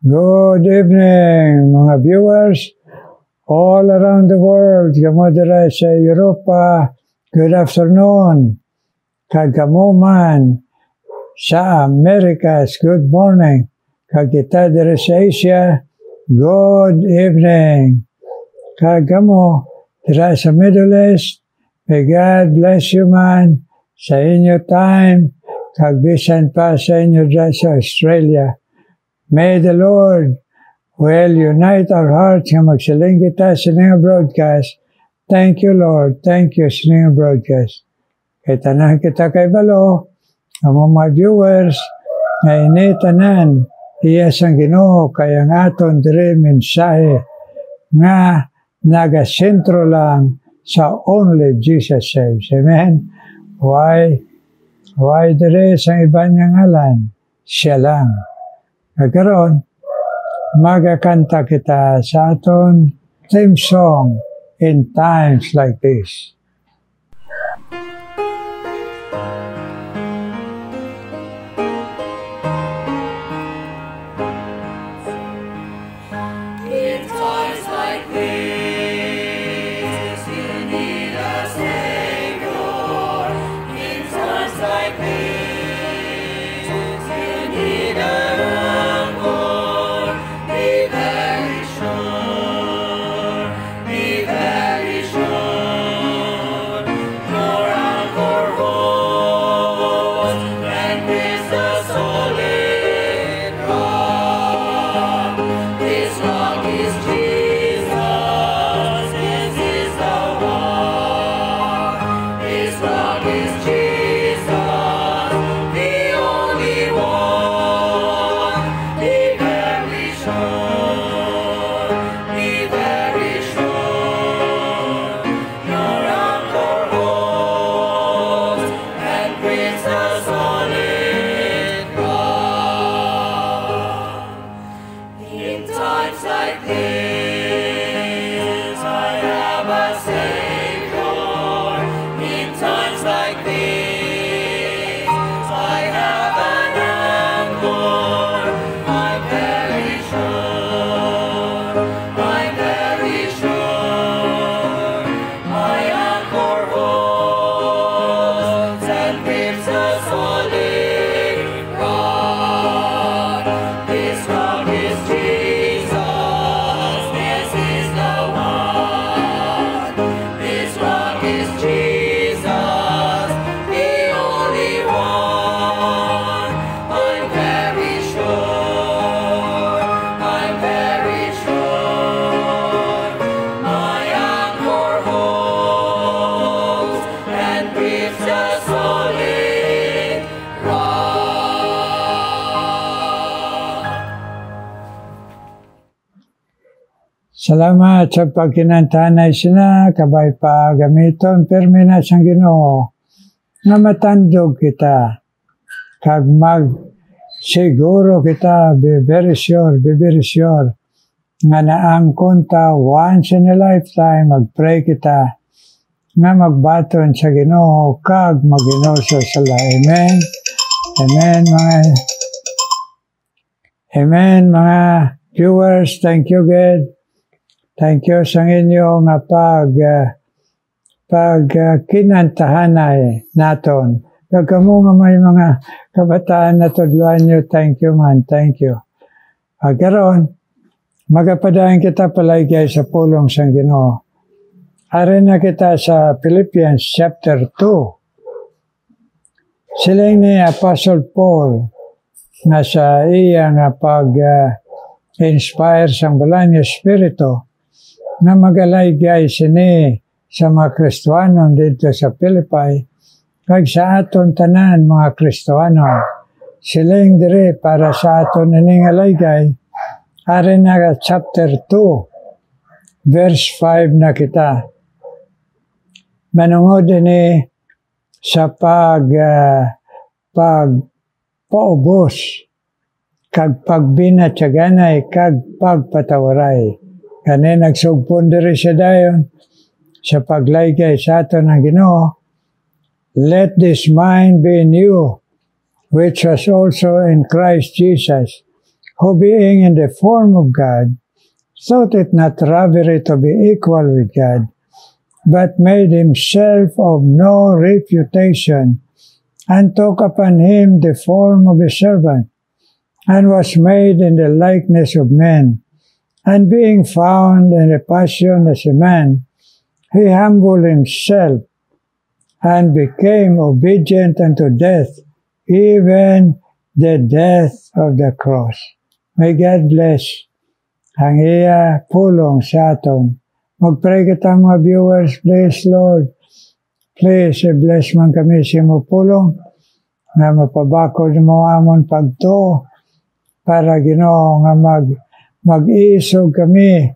Good evening, mga viewers all around the world. Kamo dira sa Europa, good afternoon. Kagamuman sa Americas, good morning. Kag kita dira sa Asia, good evening. Kagamo dira sa Middle East, may God bless you man sa inyo time. Kag bisan pa sa inyo dira sa Australia. May the Lord will unite our hearts nga magsiling kita sa nga broadcast. Thank you, Lord. Thank you sa nga broadcast. Kay tanan kita kay balo, ang mga viewers, nga initanan, iya sang Ginoo kay ang aton dire mensahe nga nagasentro lang sa only Jesus saves. Amen? Why dire sa iba nga ngalan? Siya lang. Karon, magakanta kita sa aton theme song in times like this. In times like this, you need a Savior. In times like this, you need a Salamat sa pagkinantanay sina, kabay pa gamiton, permi na siyang Ginoo, nga matandog kita, kag siguro kita, be very sure, nga naangkon ta once in a lifetime, magpray kita, nga magbaton sa Ginoo, kag maginoso sala. Amen? Amen, mga viewers, thank you, God. Thank you sa inyo nga kinantahanay naton. Kagamo nga may mga kabataan na tudluan nyo, thank you man, thank you. Karon, magapadayan kita palagi sa pulong sa Ginoo. Ari na kita sa Philippians chapter 2. Siling ni Apostle Paul nga sa iya nga pag-inspire sang balang nga Espiritu na magalayggay sini sa mga Kristiyano dito sa Philippi, kag sa aton tanan mga Kristiyano. Siling dire para sa aton ining alaygay, ari na chapter 2, verse 5 na kita. Manungod ini sa pagpaubos, kag pagbinatsaganay, kag pagpatawaray. Kani nagsugpon diri siya dayon sa paglaygay sa aton ng Ginoo. Let this mind be in you, which was also in Christ Jesus, who being in the form of God, thought it not robbery to be equal with God, but made himself of no reputation, and took upon him the form of a servant, and was made in the likeness of men. And being found in a passion as a man, he humbled himself, and became obedient unto death, even the death of the cross. May God bless ang iya pulong sa aton. Mag-pray kita mga viewers, please Lord. Please, bless man kami sa mo pulong na mapabakod mo amon pagto para Ginoo nga mag-iisog kami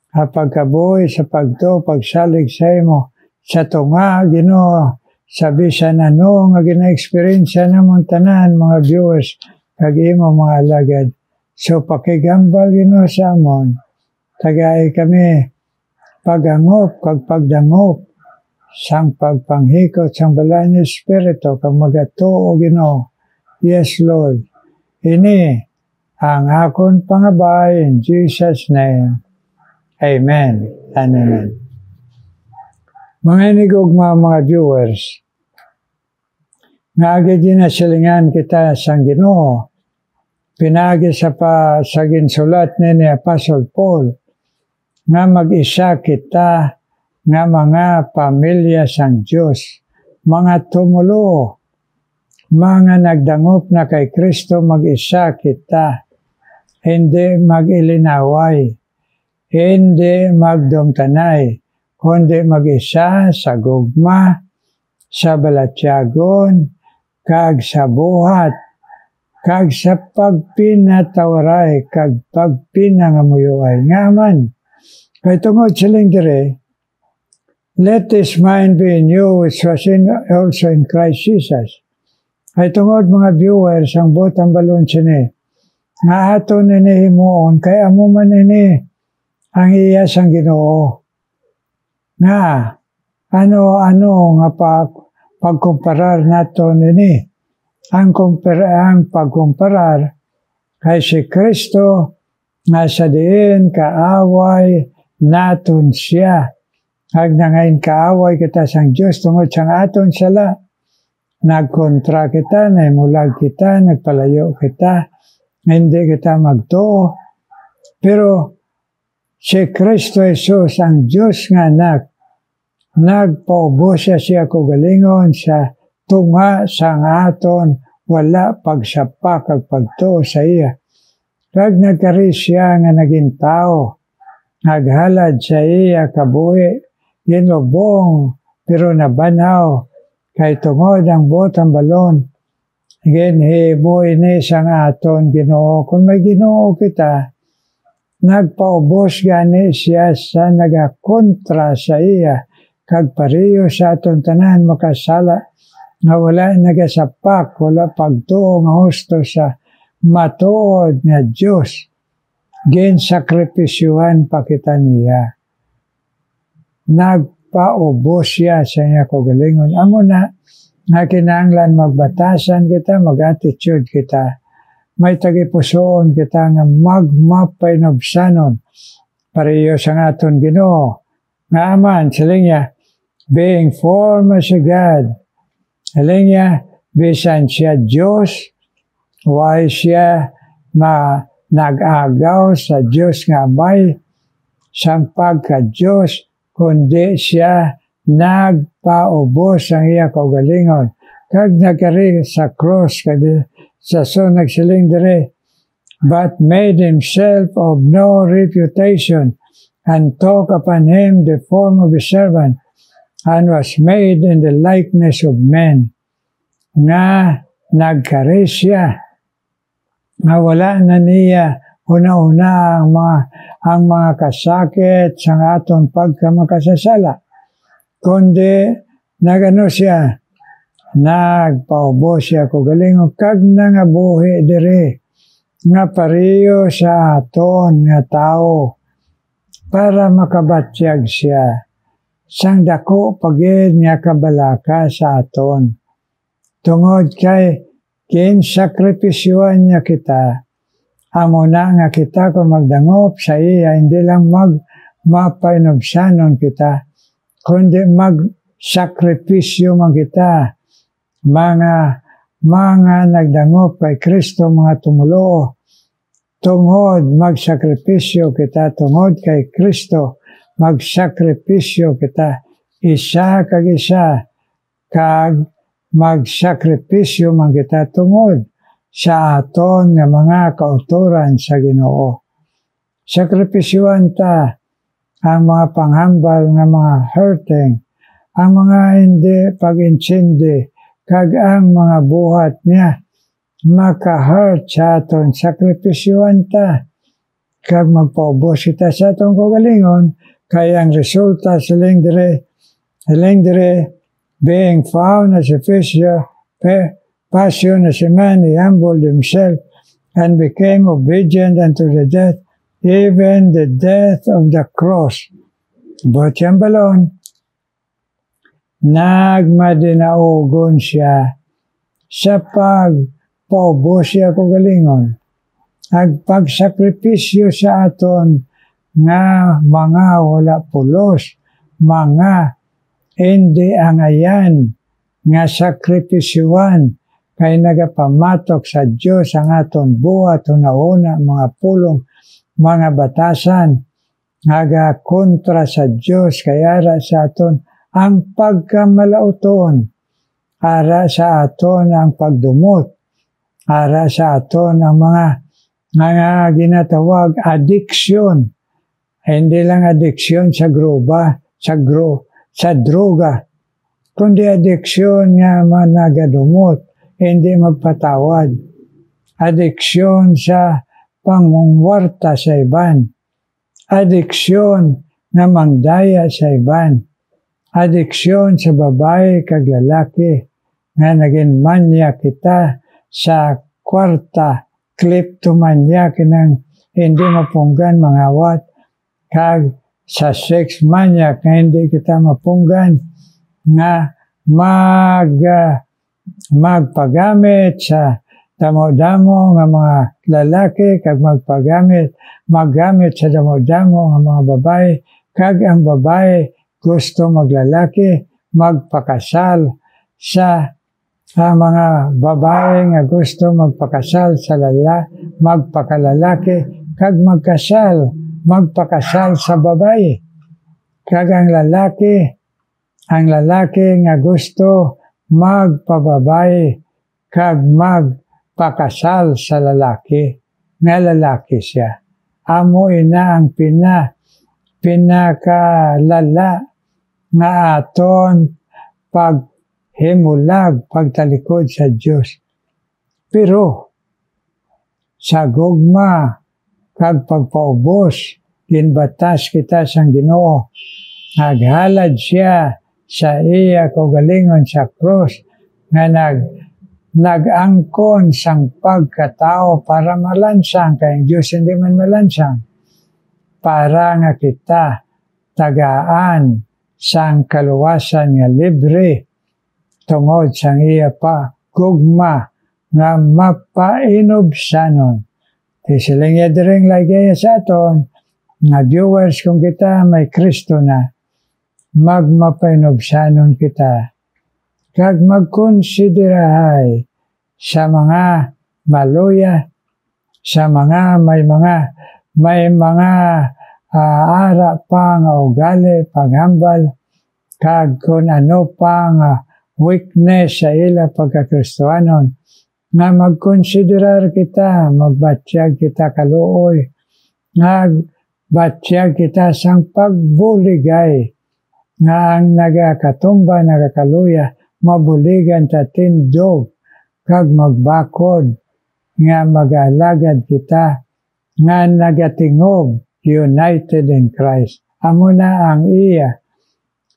pagkabuhi sa pagto, pagsalig sa imo sa tunga Ginoo sa bisan ano nga gina-experience namon tanan mga viewers kag imo mga alagad. So pakigambal Ginoo sa amon. Tagay kami pagangop kag pagdangop sang pagpanghikot sang balay ni Espiritu kag magatuo Ginoo. Yes Lord. Ini ang akon pangabay in Jesus name. Amen and amen. Mga inigog mga viewers, nga agad ginasilingan kita sang Ginoo, pinagi sa ginsulat ni Apostle Paul, nga mag-isa kita nga mga pamilya sang Diyos, mga tumulo, mga nagdangop na kay Kristo, mag-isa kita, hindi mag-ilinaway, hindi magdumtanay, kundi mag-isa sa gugma, sa balatyagon, kag sa buhat, kag sa pagpinatawaray, kag pagpinangamuyuay. Ngaman, kay tungod siling dire, let this mind be in you, which was also in Christ Jesus. Kay tungod mga viewers, ang butang balon sini, nga ato nini himuon, kay amo man nini, ang iyas ang Ginoo. Nga, ano nga pagkumparar nato nini, ang pagkumparar kay si Kristo nga sa diin kaaway naton siya. Hag na ngayon kaaway kita sang Diyos tungod sang aton sala. Nagkontra kita, naimulag kita, nagpalayo kita, hindi kita magtuo. Pero si Kristo Jesus ang Diyos nga anak, nagpaubos siya kagalingon sa tunga sang aton, wala pagsapak kag pagtuo sa iya. Kag nagkari siya nga naging tao, naghalad sa iya kabuhi, ginubong, pero nabanaw, kay tungod ang butang balon. Ginhiboy ni sang aton Ginoo. Kung may Ginoo kita, nagpaubos gani siya sa nagakontra sa iya, kag pariyo sa aton tanan makasala, nga wala nagasapak, wala pagtuo nga husto sa matuod nga Diyos. Ginsakripisyuhan pa kita niya. Nagpaubos siya sa iya kagalingon. Amo na kinahanglan magbatasan kita, mag-attitude kita. May tagipusoon kita nga magmapay nobsanon. Pariyo sa aton Ginoo. Nga aman, siling niya, being formed as a God. Siling niya, bisan siya Diyos, why siya nag-agaw sa Diyos nga Amay, sang pagka-Diyos, kundi siya nagpaubos ang iya kaugalingon. Kag nagkari sa cross, sa nagsiling dire, but made himself of no reputation, and took upon him the form of a servant, and was made in the likeness of men. Nga nagkari siya, nga wala na niya una-una ang mga kasakit sa aton pagkamakasasala. Kundi nagano siya, nagpaubos siya kagalingon, kag nangabuhi diri, nga pariyo sa aton nga tao, para makabatyag siya. Sang dako pagid nga kabalaka sa aton. Tungod kay kinsakripisyuhan niya kita, Amo na nga kita kung magdangop sa iya, hindi lang mapainobsanon kita, kundi magsakripisyo man kita. Mga nagdangop kay Kristo, mga tumulo, tungod magsakripisyo kita, tungod kay Kristo, magsakripisyo kita, isa kag isa, kag magsakripisyo man kita tungod sa aton nga mga kauturan sa Ginoo. Sakripisyoan ta ang mga panghambal nga mga hurting, ang mga hindi pag-intindi, kag ang mga buhat niya maka-hurt sa aton. Sakripisyoan ta kag magpaubos kita sa atong kagalingon, kaya ang resulta siling dire being found as a fisher, passion as a man, he humbled himself and became obedient unto the death, even the death of the cross. But yung balon, nagmadinaugon siya sa pagpaubos siya kagalingon. Pagsakripisyo sa aton nga mga wala pulos, mga hindi angayan nga sakripisyoan, kay nagapamatok sa Diyos ang aton buhat, una mga pulong, mga batasan, nga kontra sa Diyos, kaya ara sa aton ang pagkamalauton, ara sa aton ang pagdumot, ara sa aton ang mga ginatawag addiction. Hindi lang addiction sa droga, kundi addiction nga managadumot, hindi magpatawad. Addiksyon sa pangungwarta sa iban. Addiksyon na mangdaya sa iban. Addiksyon sa babae kag lalaki nga naging manya kita sa kwarta, kleptomania kinang hindi mapunggan mangawat, kag sa sex mania nga hindi kita mapunggan nga magpagamit sa damo-damo nga mga lalaki, kag maggamit sa damo-damo nga mga babae, kag ang babae gusto maglalaki, magpakasal sa mga babae nga gusto magpakasal sa magpakalalaki, kag magpakasal sa babae. Kag ang lalaki nga gusto magpababae, kag magpakasal sa lalaki, nga lalaki siya. Amo ina ang pinakalala nga aton paghimulag, pagtalikod sa Diyos. Pero sa gugma kag pagpaubos, ginbatas kita sang Ginoo, naghalad siya sa iya kagalingon sa krus, nga nag-angkon sang pagkatao para malansang, kay Diyos hindi man malansang, para nga kita tagaan sang kaluwasan nga libre, tungod sang iya pa gugma nga mapainobsanon. Siling yadring lagaya sa aton, nga viewers kung kita may Kristo na, magmapainobsanon kita, kag magkonsiderahay sa mga maluya, sa mga may mga ara pa nga ugali, paghambal, kag kung ano pa nga weakness sa ila pagkakristohanon, nga magkonsiderar kita, magbatyag kita kaluoy, batyag kita sang pagbuligay, nga ang nagakatumba, nagakaluya, mabuligan ta tindog, kag magbakod, nga mag-alagad kita, nga nagatingob, united in Christ. Amo na ang iya,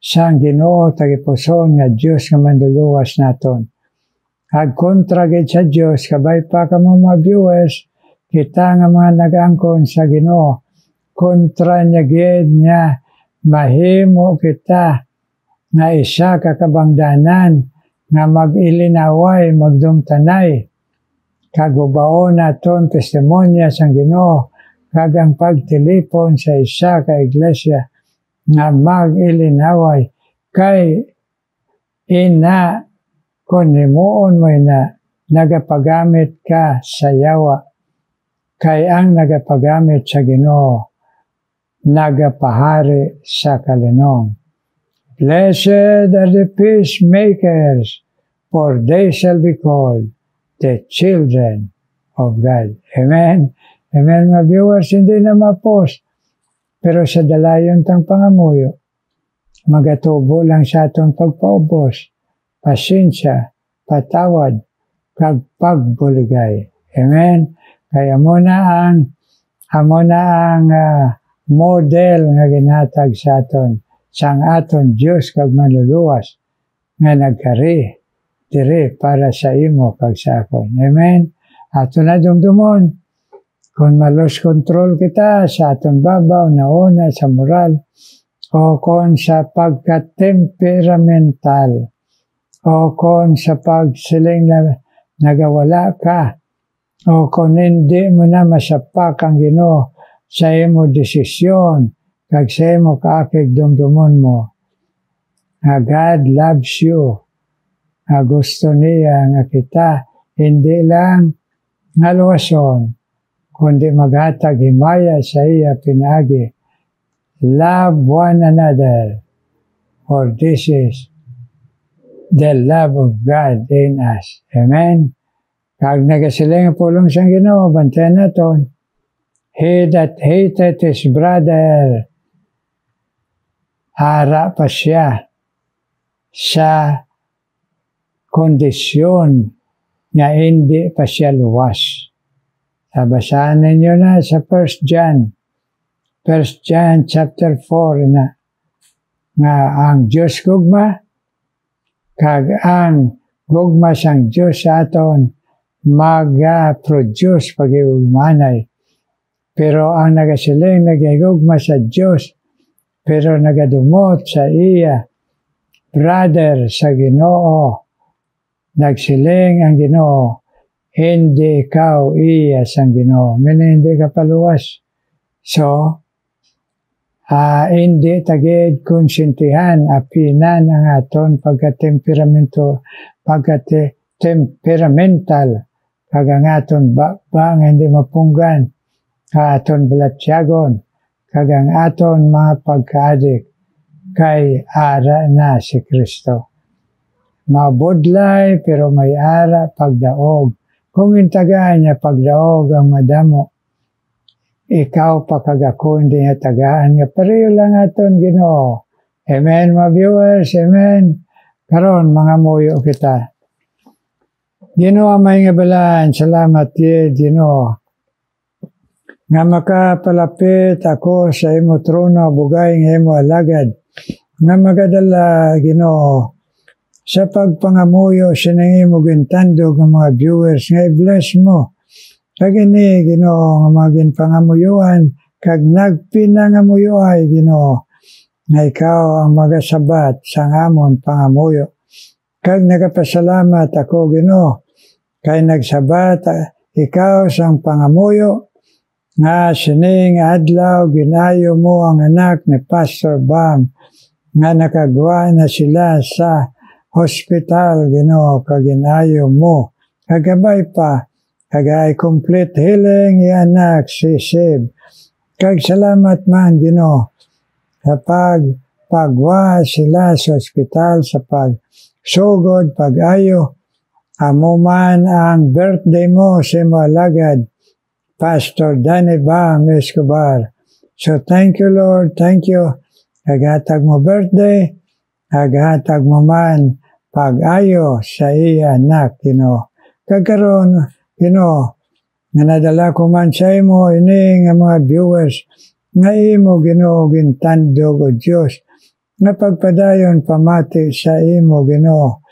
sang Ginoo tagipuson nga Diyos nga manduluwas naton. Ag kontra gid sa Diyos, kabay pa ka mga viewers, kita nga mga nag-angkon sa Ginoo, kontra niya gid niya, mahimo kita nga isa kakabangdanan nga mag-ilinaway, magdumtanay, kagubaon naton testimonya sang Ginoo kag ang pagtilipon sa isa ka iglesia nga mag-ilinaway kay ina kung himuon mo na nagapagamit ka sa yawa kay ang nagapagamit sa Ginoo nagapahari sa kalinong. Blessed are the peacemakers, for they shall be called the children of God. Amen. Amen, mga viewers, hindi na ma-post. Pero sa dalayon tang pangamuyo, magatubo lang sa atong pagpaubos, pasensya, patawad, kag pagbuligay. Amen. Kaya amo na ang model nga ginhatag sa aton, sang aton Diyos kag manluluwas, nga nagkari, diri para sa imo kag sa akon. Amen. Ato na dumdumon, kung malos control kita sa aton babaw na una sa moral, o kung sa pagka-temperamental, o kung sa pagsiling na nagawala ka, o kung hindi mo na masapak ang Ginoo sa imo desisyon, kag sa imo kaakig dumdumon mo, nga God loves you, nga gusto niya nga kita, hindi lang nga luwason, kundi maghatag himaya sa iya pinagi. Love one another, for this is the love of God in us. Amen. Kag nagasiling pulong siyang Ginoo, bantayan naton, he that hated his brother, ara pa siya sa kondisyon nga hindi pa siya luwas. Basahan ninyo na sa 1 John chapter 4 na nga ang Diyos gugma kag ang gugma sang Diyos sa aton mag-produce pag-iugmanay. Pero ang nagasiling nagigugma sa Diyos pero nagadumot sa iya brother sa Ginoo, nagsiling ang Ginoo, hindi ikaw iya sang Ginoo, hindi ka paluwas. So, hindi tagid konsintihan, apinan ang aton pagka-temperamental, kag ang aton bakbang hindi mapunggan, kag aton balatyagon, kag ang aton mga pagkaadik, kay ara na si Kristo. Mabudlay pero may ara pagdaog. Kung intagaan niya pagdaog ang madamo, ikaw pa kagako hindi niya tagaan nga pareho lang aton Ginoo. Amen, mga viewers, amen. Karon mga muyo kita. Ginoo may nga balaan, salamat Ginoo. Nga makapalapit ako sa imo trono, bugay nga imo alagad, nga magadala Ginoo sa pagpangamuyo sinang imo gintandog ng mga viewers nga i-bless mo. Kag ini Ginoo nga maging pangamuyuan kag nagpinangamuyuay Ginoo nga ikaw ang magasabat sa amon pangamuyo. Kag nagapasalamat ako Ginoo kay nagsabat ikaw sang pangamuyo nga sining adlaw ginayo mo ang anak ni Pastor Bam nga nakagwa na sila sa hospital Ginoo kag ginayo mo kagabay pa kagay complete healing ya anak si Sib kag salamat man Ginoo sa pagwa sila sa hospital sa pagsugod pag-ayo amo man ang birthday mo sa imo alagad Pastor Danny Bam Escobar. So thank you Lord, thank you. Kaghatag mo birthday, kaghatag mo man pag-ayo sa iya anak, Ginoo. Kagkaroon, Ginoo, nga nadala ko man sa imo, ini nga mga viewers, nga imo Ginoo gintandog o Diyos, nga pagpadayon pamati sa imo Ginoo.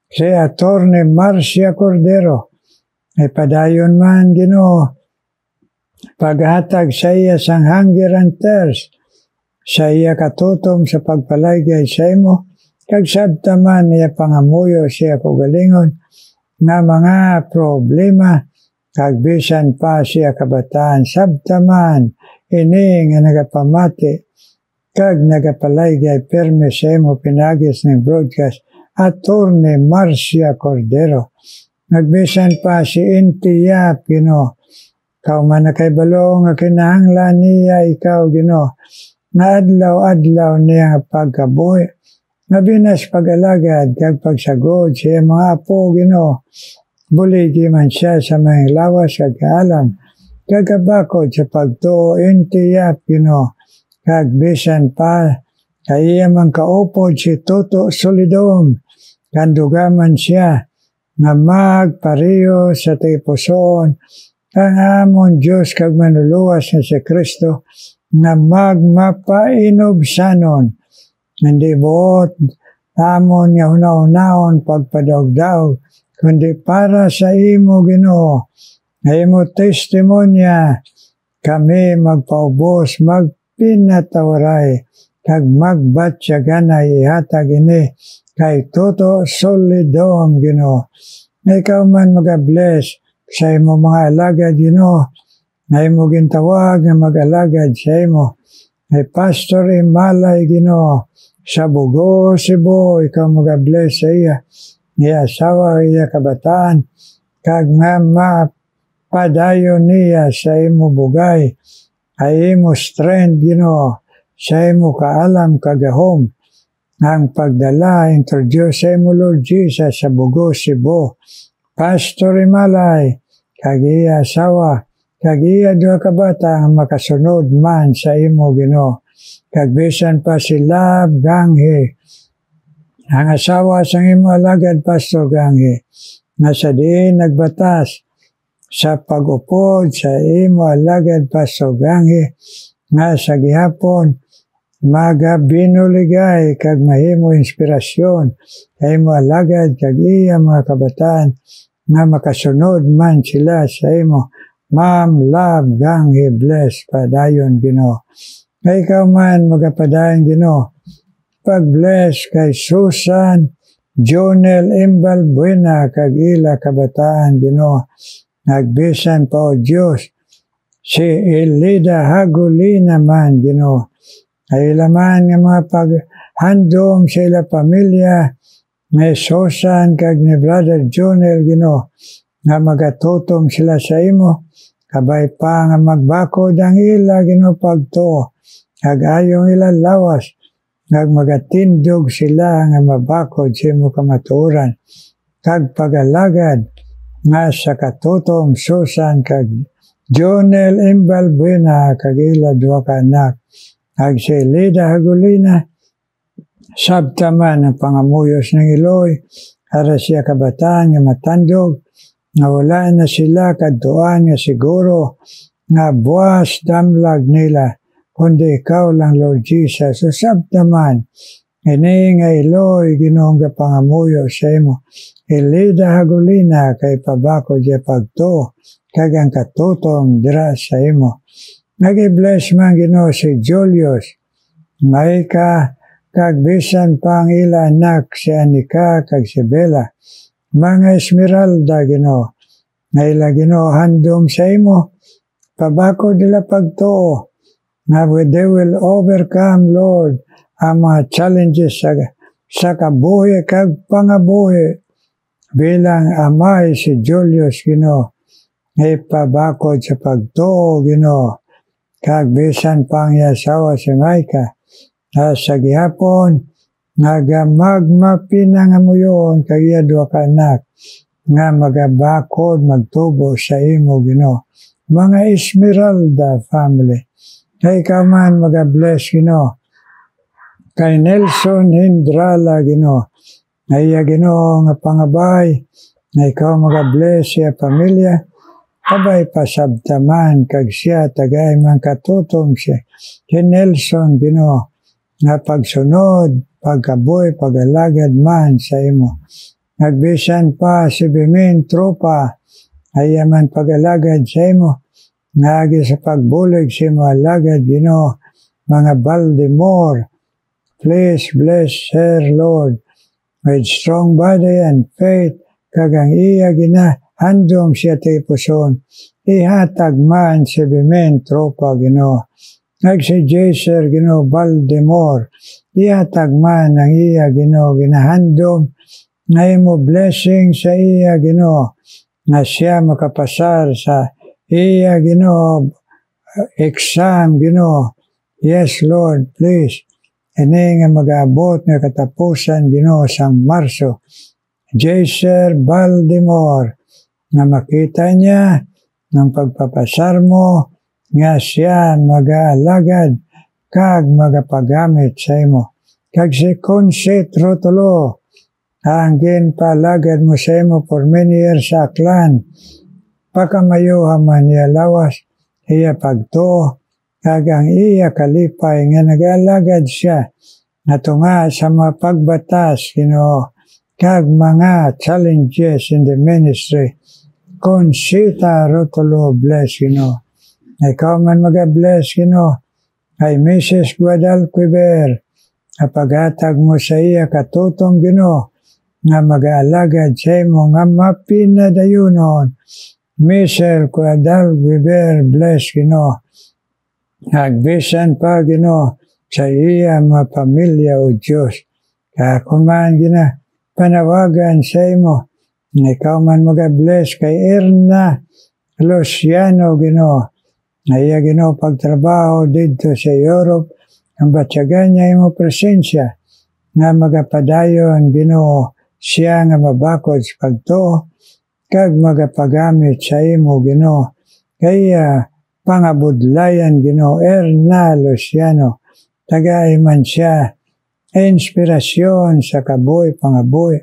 Si Attorney Marcia Cordero, ay padayon man Ginoo, paghatag sa iya sang hunger and thirst, sa iya katutom sa pagpalaygay sa imo, kag sabta man iya pangamuyo siya kugalingon, nga mga problema, kag bisan pa siya kabataan sabtaman ini nga nagapamati kag nagapalaygay perme sa imo pinagis ng broadcast Attorney Marcia Cordero. Nagbisan pa si Intiyap, Ginoo. Ikaw man na kay balong nga kinahanglan niya ikaw, Ginoo. Na adlaw-adlaw niya pagkabuhi. Nga binas pag-alagad kag pagsagod siya mga apo, Ginoo. Buligi man siya sa mga lawas kag kaalam. Kagabakod sa pagtuo Intiyap, Ginoo. Kag bisan pa kaya man kaupod si Toto Solidom. Kandugaman siya nga magpariyo sa tipuson ang amon Diyos kag manuluwas na si Kristo nga magmapainobsanon hindi buot amon nga una-unaon pagpadawdaw kundi para sa imo Ginoo nga imo testimonya kami magpaubos magpinatawaray kag magbatyaganay ihatag ini kay Toto Solidom, Ginoo. Na ikaw man mag-bless sa imo mga alagad, Ginoo. Na imo gintawag nga mag-alagad sa imo. Ay Pastor Imalay, Ginoo. Sa Bugo, Cebu, ikaw mag-bless sa iya. Niya asawa, iya kabataan. Kag nga mapadayon niya sa imo bugay. Ay imo strength, Ginoo. Sa imo kaalam kagahom. Ang pagdala, introduce mo Lord Jesus sa Bugo, Cebu. Pastor Imalay, kagiya asawa, kagiya dua kabata ang makasunod man sa imo Ginoo. Kagbisan pa si Love Ganghi, ang asawa sa imo alagad Pastor Ganghi, nga sa diin nagbatas sa pag-upod sa imo alagad Pastor Ganghi, nga sa gihapon, magabinuligay kag mahimo inspirasyon kay mo alagad kag iya mga kabataan nga makasunod man sila sa imo. Ma'am Love Ganghi, bless padayon Ginoo. Kay ikaw man magapadayon Ginoo. Pag-bless kay Susan Jonel Imbal Buena kag ila kabataan Ginoo. Nagbisan pa o Diyos si Elida Hagulina man Ginoo. Ay laman nga mga paghandom sa ila pamilya may Susan kag ni Brother Jonel Ginoo nga magatutom sila sa imo kabay pa nga magbakod ang ila Ginoo pagtuo kag ayong ila lawas kag magatindog sila nga mabakod sa imo kamatuoran kag pagalagad nga sa katutom Susan kag Jonel Imbal Buena kag ila duha ka anak. Ag si Elida Hagulina, sabtaman ang pangamuyos ng Iloy, para siya kabataan nga matandog, nga wala na sila kaduan nga siguro, nga buwas damlag nila, kundi ikaw lang Lord Jesus. So sabtaman, ini nga Iloy, Ginoong ka pangamuyo sa imo. Elida Hagulina, kay pabako diya pagto, kagang katutong dira sa imo. Nag-bless man Ginoo si Julius, may kag bisan pang ila anak si Anika kag si Bella, mga Esmeralda Ginoo, nga ila Ginoo handom sa imo, pabako nila pagtuo, nga they will overcome Lord ang mga challenges sa kabuhi kag pangabuhi, bilang amay si Julius Ginoo, nga ipabakod sa pagtuo Ginoo. Kag bisan pang yasawa si Maika, sa gihapon, magmapinangamuyon kag iya duha ka anak, nga magabakod magtubo sa imo Ginoo. Mga Esmeralda family, kay ikaw man magabless Ginoo. Kay Nelson Hindrala Ginoo, nga iya Ginoo nga pangabay, nga ikaw magabless siya pamilya, kabay pasabtaman kag siya tagay man katutom siya kay Nelson Ginoo nga pagsunod pagkaboy pagalagad man sa imo. Nagbisan pa si Bimin Tropa ay man pagalagad sa imo, nagi sa pagbulig si mo alagad Ginoo. Mga Baltimore, please bless her Lord with strong body and faith, kagang iya handom siya ti puson, ihatag man si bimen tropa Ginoo. Si Jaser Ginoo Baltimore, ihatag man ang iya Ginoo ginahandom, nga imo blessing sa iya Ginoo, nga siya makapasar sa iya Ginoo exam Ginoo. Yes Lord, please. Ini nga mag-aabot nga katapusan Ginoo sang Marso. Jaser Baltimore, na makita niya ng pagpapasar mo, nga siya mag-aalagad kag magapagamit sa imo. Kag si Consit Rotulo, ang ginpalagad mo sa imo for many years sa aklan, pakamayuha man niya lawas, iya pagtuo, kag ang iya kalipay nga nag-aalagad siya, natunga sa mga pagbatas, Ginoo, kag mga challenges in the ministry. Consita Rotulo, bless Ginoo. Ikaw man mag-bless Ginoo, kay Mrs. Guadalquivir, paghatag mo sa iya katutong Ginoo, nga mag-aalagad sa imo nga mapinadayunon. Mrs. Guadalquivir, bless Ginoo. Nagbisan pa Ginoo sa iya mga pamilya o Diyos. Kaya kung man panawagan sa imo, ikaw man mag-bless kay Erna Luciano Ginoo. Na iya Ginoo pagtrabaho dito sa Europe, ang batyagan niya imo presensya, nga magapadayon Ginoo siya nga mabakod sa pagtuo, kag magapagamit sa imo Ginoo. Kaya pangabudlayan Ginoo Erna Luciano, tagay man siya inspirasyon sa kabuhi pangabuhi,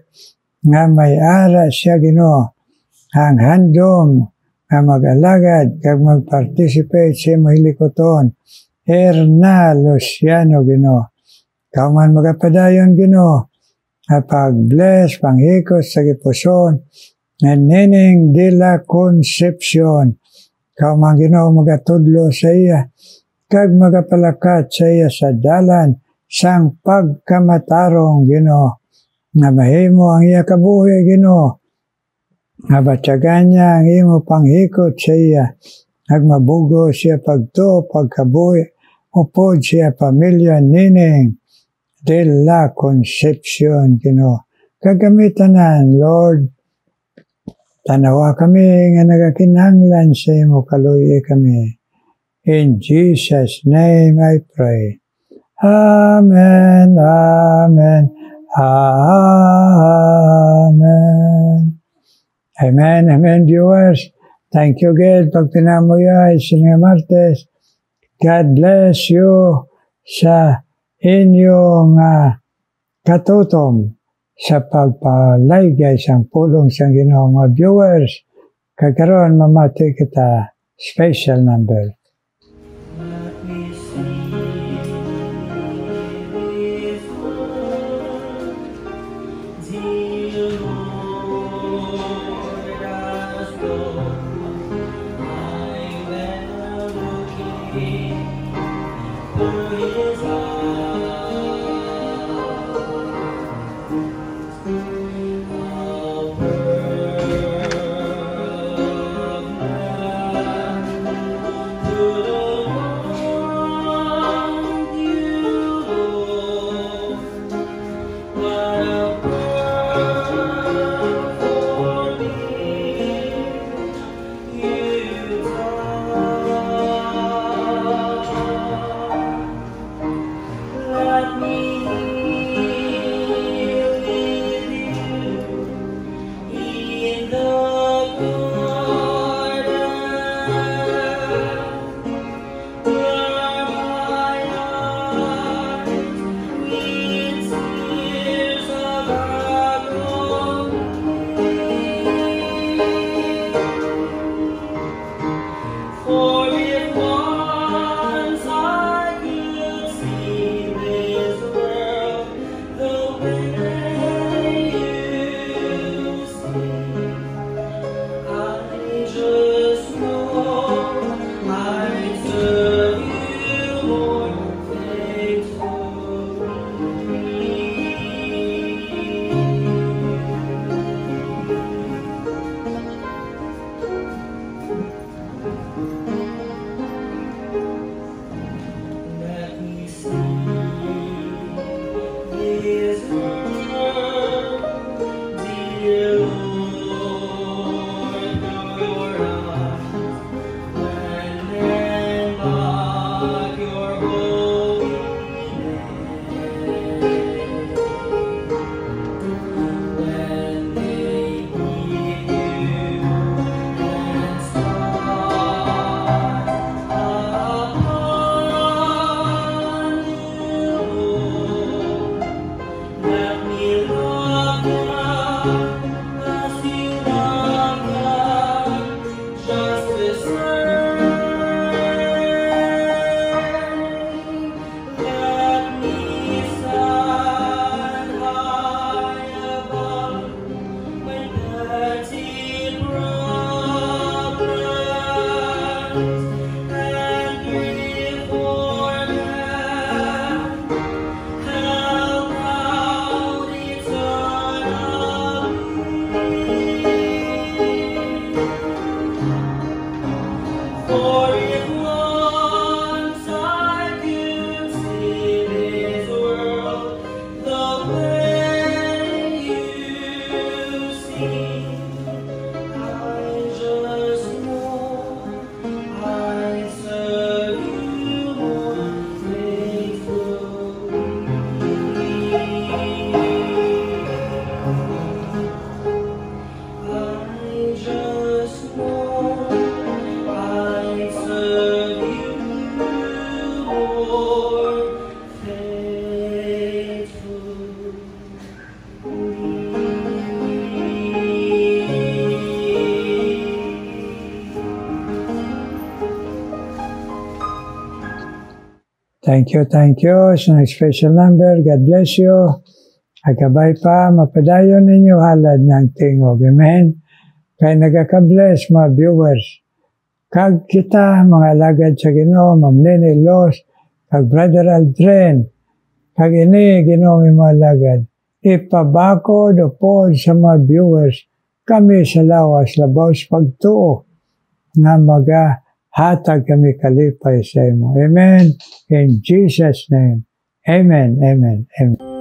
nga may ara siya Ginoo, ang handom nga mag-alagad kag mag-participate sa mahilikoton. Erna Luciano Ginoo, ikaw man magapadayon Ginoo, pag-bless, panghikot sa gipuson, nga Nining de la Concepcion, ikaw man Ginoo magatudlo sa iya, kag magapalakat sa iya sa dalan, sang pagkamatarong Ginoo, nga mahimo ang iya kabuhi Ginoo, nga batyagan niya ang imo panghikot sa iya, nagmabugo siya pagtuo, pagkabuhi, upod siya pamilya Nining de la Concepcion Ginoo. Kagamitan Lord, tanawa kami nga nagakinahanglan sa imo, kaluya kami. In Jesus' name I pray. Amen, amen, amen. Amen, amen, viewers. Thank you, God, pag pinamuya, Isang Martes. God bless you sa inyong katutom sa pagpalaygay sang pulong sang Ginoo. Mga viewers, kagkaroon mamati kita special number. Let me see with love, dear Lord, as though I were looking for His Thank you sa special number. God bless you. Agabay pa, mapadayon ninyo halad ng tingog. Amen. Kaya nagaka-bless mga viewers. Kag kita, mga lagad sa Ginoo, Ma'am Nene Los, kag Brother Aldrin, kag ini Ginoo mga lagad. Ipabako do po sa mga viewers, kami sa lawas, labaw sa pagtuo, nga hatag kami kalipay sa imo. Amen. In Jesus' name. Amen. Amen. Amen.